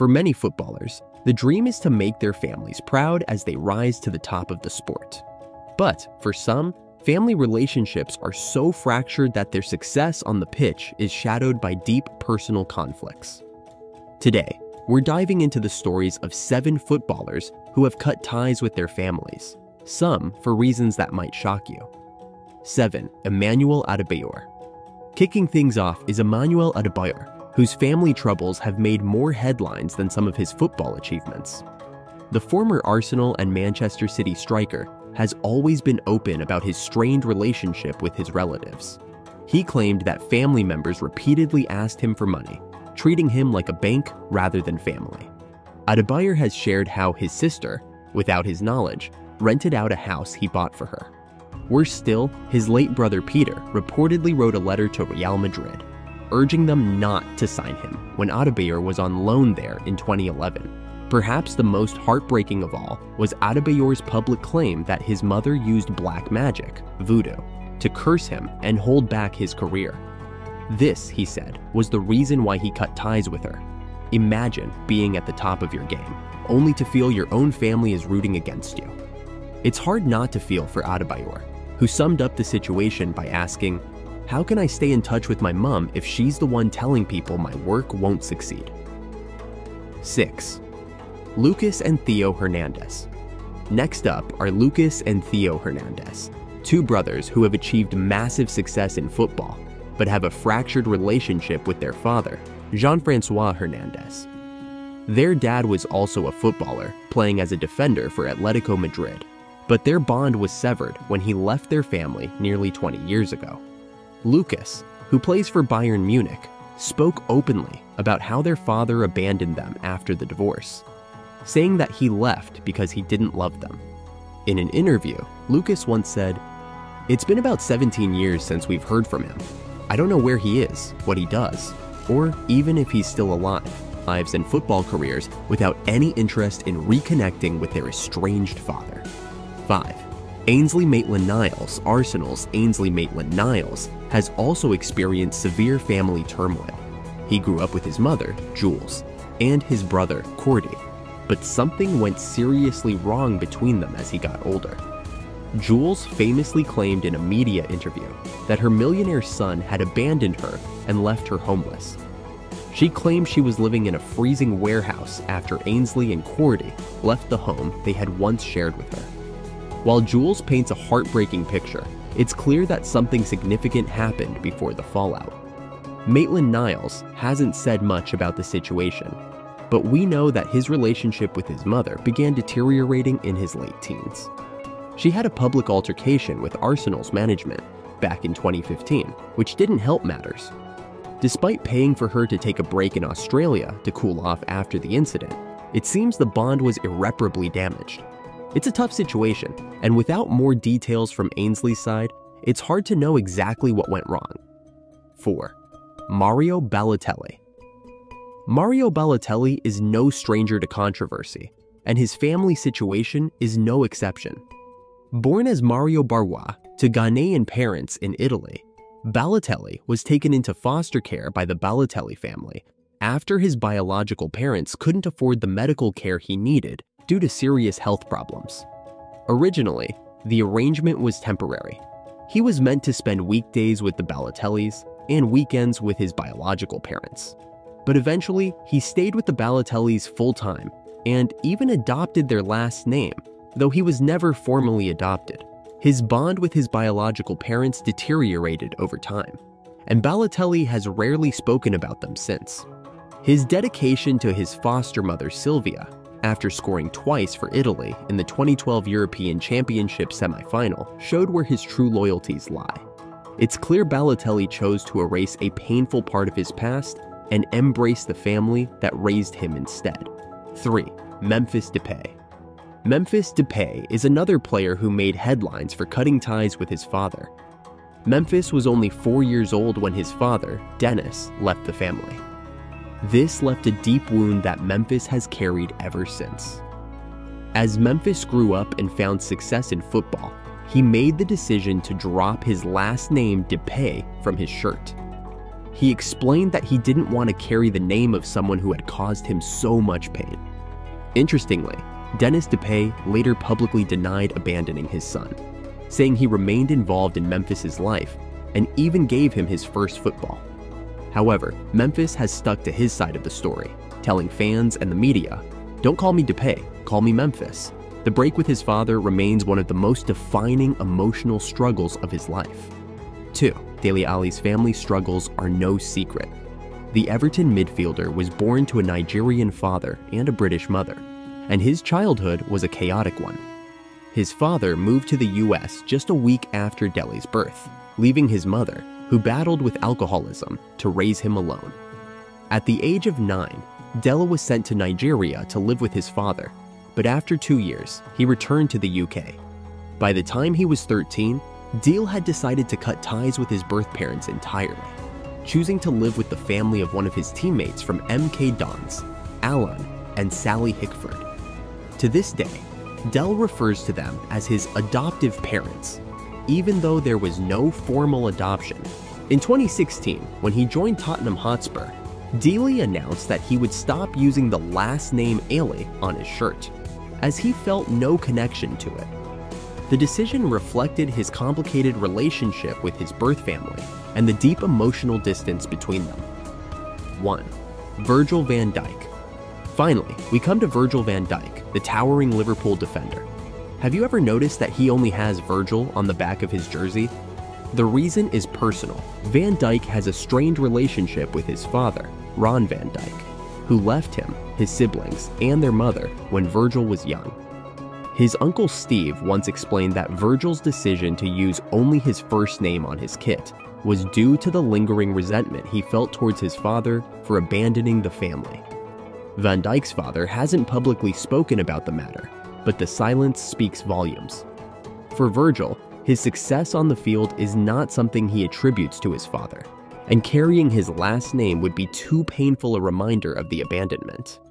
For many footballers, the dream is to make their families proud as they rise to the top of the sport. But for some, family relationships are so fractured that their success on the pitch is shadowed by deep personal conflicts. Today, we're diving into the stories of 7 footballers who have cut ties with their families, some for reasons that might shock you. 7. Emmanuel Adebayor. Kicking things off is Emmanuel Adebayor, whose family troubles have made more headlines than some of his football achievements. The former Arsenal and Manchester City striker has always been open about his strained relationship with his relatives. He claimed that family members repeatedly asked him for money, treating him like a bank rather than family. Adebayor has shared how his sister, without his knowledge, rented out a house he bought for her. Worse still, his late brother Peter reportedly wrote a letter to Real Madrid, urging them not to sign him when Adebayor was on loan there in 2011. Perhaps the most heartbreaking of all was Adebayor's public claim that his mother used black magic, voodoo, to curse him and hold back his career. This, he said, was the reason why he cut ties with her. Imagine being at the top of your game, only to feel your own family is rooting against you. It's hard not to feel for Adebayor, who summed up the situation by asking, "How can I stay in touch with my mom if she's the one telling people my work won't succeed?" 6. Lucas and Theo Hernandez. Next up are Lucas and Theo Hernandez, 2 brothers who have achieved massive success in football, but have a fractured relationship with their father, Jean-François Hernandez. Their dad was also a footballer, playing as a defender for Atletico Madrid, but their bond was severed when he left their family nearly 20 years ago. Lucas, who plays for Bayern Munich, spoke openly about how their father abandoned them after the divorce, saying that he left because he didn't love them. In an interview, Lucas once said, "It's been about 17 years since we've heard from him. I don't know where he is, what he does, or even if he's still alive. Lives and football careers without any interest in reconnecting with their estranged father." 5. Ainsley Maitland-Niles, Arsenal's Ainsley Maitland-Niles, has also experienced severe family turmoil. He grew up with his mother, Jules, and his brother, Cordy, but something went seriously wrong between them as he got older. Jules famously claimed in a media interview that her millionaire son had abandoned her and left her homeless. She claimed she was living in a freezing warehouse after Ainsley and Cordy left the home they had once shared with her. While Jules paints a heartbreaking picture, it's clear that something significant happened before the fallout. Maitland-Niles hasn't said much about the situation, but we know that his relationship with his mother began deteriorating in his late teens. She had a public altercation with Arsenal's management back in 2015, which didn't help matters. Despite paying for her to take a break in Australia to cool off after the incident, it seems the bond was irreparably damaged. It's a tough situation, and without more details from Ainsley's side, it's hard to know exactly what went wrong. 4. Mario Balotelli. Mario Balotelli is no stranger to controversy, and his family situation is no exception. Born as Mario Barwa to Ghanaian parents in Italy, Balotelli was taken into foster care by the Balotelli family after his biological parents couldn't afford the medical care he needed due to serious health problems. Originally, the arrangement was temporary. He was meant to spend weekdays with the Balotellis and weekends with his biological parents. But eventually, he stayed with the Balotellis full-time and even adopted their last name, though he was never formally adopted. His bond with his biological parents deteriorated over time, and Balotelli has rarely spoken about them since. His dedication to his foster mother Silvia, after scoring twice for Italy in the 2012 European Championship semi-final, showed where his true loyalties lie. It's clear Balotelli chose to erase a painful part of his past and embrace the family that raised him instead. 3. Memphis Depay. Memphis Depay is another player who made headlines for cutting ties with his father. Memphis was only 4 years old when his father, Dennis, left the family. This left a deep wound that Memphis has carried ever since. As Memphis grew up and found success in football, he made the decision to drop his last name Depay from his shirt. He explained that he didn't want to carry the name of someone who had caused him so much pain. Interestingly, Dennis DePaye later publicly denied abandoning his son, saying he remained involved in Memphis's life and even gave him his first football. However, Memphis has stuck to his side of the story, telling fans and the media, "Don't call me DePaye, call me Memphis." The break with his father remains one of the most defining emotional struggles of his life. 2. Dele Alli's family struggles are no secret. The Everton midfielder was born to a Nigerian father and a British mother, and his childhood was a chaotic one. His father moved to the US just a week after Dele's birth, leaving his mother, who battled with alcoholism, to raise him alone. At the age of 9, Dele was sent to Nigeria to live with his father, but after 2 years, he returned to the UK. By the time he was 13, Dele had decided to cut ties with his birth parents entirely, choosing to live with the family of one of his teammates from MK Dons, Alan and Sally Hickford. To this day, Dele refers to them as his adoptive parents, even though there was no formal adoption. In 2016, when he joined Tottenham Hotspur, Dele announced that he would stop using the last name Ailey on his shirt, as he felt no connection to it. The decision reflected his complicated relationship with his birth family and the deep emotional distance between them. 1. Virgil van Dijk. Finally, we come to Virgil van Dijk, the towering Liverpool defender. Have you ever noticed that he only has Virgil on the back of his jersey? The reason is personal. Van Dijk has a strained relationship with his father, Ron van Dijk, who left him, his siblings, and their mother when Virgil was young. His uncle Steve once explained that Virgil's decision to use only his first name on his kit was due to the lingering resentment he felt towards his father for abandoning the family. Van Dijk's father hasn't publicly spoken about the matter, but the silence speaks volumes. For Virgil, his success on the field is not something he attributes to his father, and carrying his last name would be too painful a reminder of the abandonment.